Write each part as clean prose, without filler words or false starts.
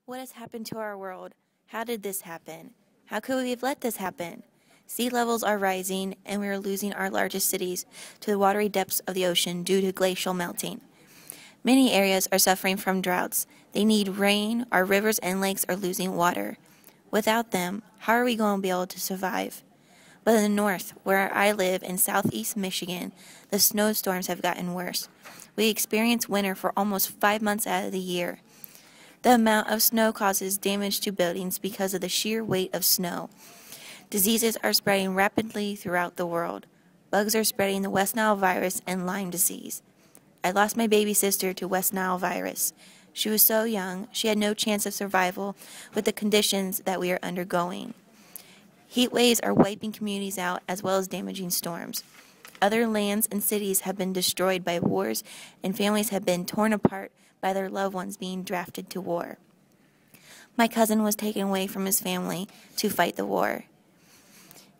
What has happened to our world? How did this happen? How could we have let this happen? Sea levels are rising, and we are losing our largest cities to the watery depths of the ocean due to glacial melting. Many areas are suffering from droughts. They need rain. Our rivers and lakes are losing water. Without them, how are we going to be able to survive? But in the north, where I live in southeast Michigan, the snowstorms have gotten worse. We experience winter for almost 5 months out of the year. The amount of snow causes damage to buildings because of the sheer weight of snow. Diseases are spreading rapidly throughout the world. Bugs are spreading the West Nile virus and Lyme disease. I lost my baby sister to West Nile virus. She was so young, she had no chance of survival with the conditions that we are undergoing. Heat waves are wiping communities out as well as damaging storms. Other lands and cities have been destroyed by wars, and families have been torn apart by their loved ones being drafted to war. My cousin was taken away from his family to fight the war.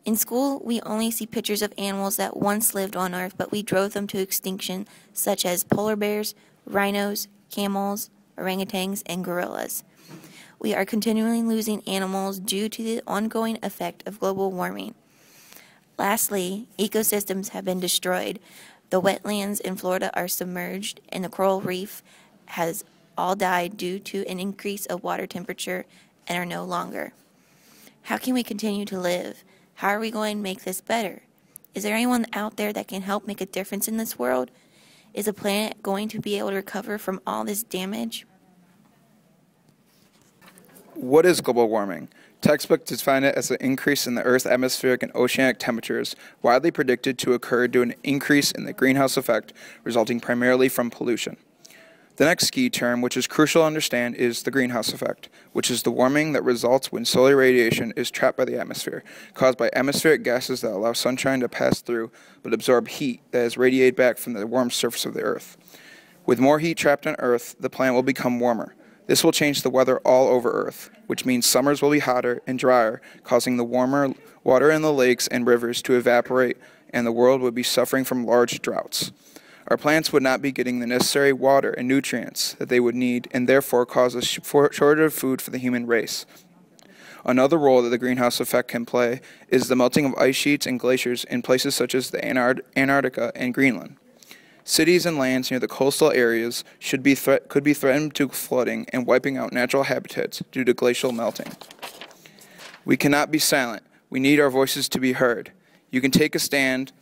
In school, we only see pictures of animals that once lived on Earth, but we drove them to extinction, such as polar bears, rhinos, camels, orangutans, and gorillas. We are continually losing animals due to the ongoing effect of global warming. Lastly, ecosystems have been destroyed. The wetlands in Florida are submerged, and the coral reef has all died due to an increase of water temperature and are no longer. How can we continue to live? How are we going to make this better? Is there anyone out there that can help make a difference in this world? Is the planet going to be able to recover from all this damage? What is global warming? Textbooks define it as an increase in the Earth's atmospheric and oceanic temperatures, widely predicted to occur due to an increase in the greenhouse effect resulting primarily from pollution. The next key term, which is crucial to understand, is the greenhouse effect, which is the warming that results when solar radiation is trapped by the atmosphere, caused by atmospheric gases that allow sunshine to pass through but absorb heat that is radiated back from the warm surface of the Earth. With more heat trapped on Earth, the planet will become warmer. This will change the weather all over Earth, which means summers will be hotter and drier, causing the warmer water in the lakes and rivers to evaporate, and the world would be suffering from large droughts. Our plants would not be getting the necessary water and nutrients that they would need, and therefore cause a shortage of food for the human race. Another role that the greenhouse effect can play is the melting of ice sheets and glaciers in places such as the Antarctica and Greenland. Cities and lands near the coastal areas could be threatened to flooding and wiping out natural habitats due to glacial melting. We cannot be silent. We need our voices to be heard. You can take a stand.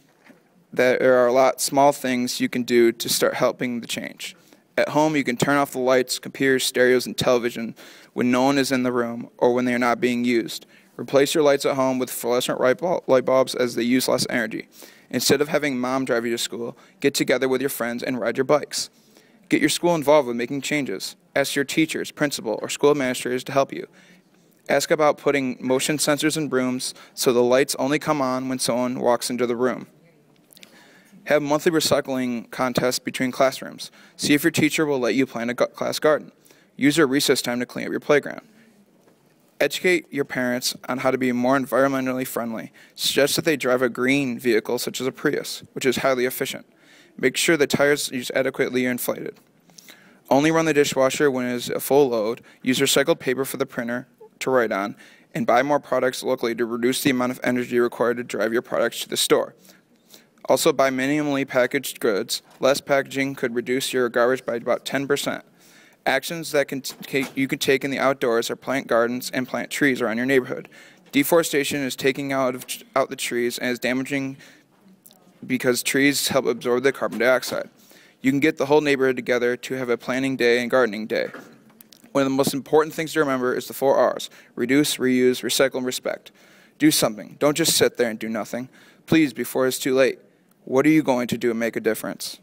There are a lot of small things you can do to start helping the change. At home, you can turn off the lights, computers, stereos, and television when no one is in the room or when they are not being used. Replace your lights at home with fluorescent light bulbs as they use less energy. Instead of having mom drive you to school, get together with your friends and ride your bikes. Get your school involved with making changes. Ask your teachers, principal, or school administrators to help you. Ask about putting motion sensors in rooms so the lights only come on when someone walks into the room. Have monthly recycling contests between classrooms. See if your teacher will let you plant a class garden. Use your recess time to clean up your playground. Educate your parents on how to be more environmentally friendly. Suggest that they drive a green vehicle such as a Prius, which is highly efficient. Make sure the tires are adequately inflated. Only run the dishwasher when it is a full load. Use recycled paper for the printer to write on, and buy more products locally to reduce the amount of energy required to drive your products to the store. Also, buy minimally packaged goods. Less packaging could reduce your garbage by about 10%. Actions that you can take in the outdoors are plant gardens and plant trees around your neighborhood. Deforestation is taking out the trees and is damaging because trees help absorb the carbon dioxide. You can get the whole neighborhood together to have a planting day and gardening day. One of the most important things to remember is the 4 R's: reduce, reuse, recycle, and respect. Do something. Don't just sit there and do nothing. Please, before it's too late. What are you going to do to make a difference?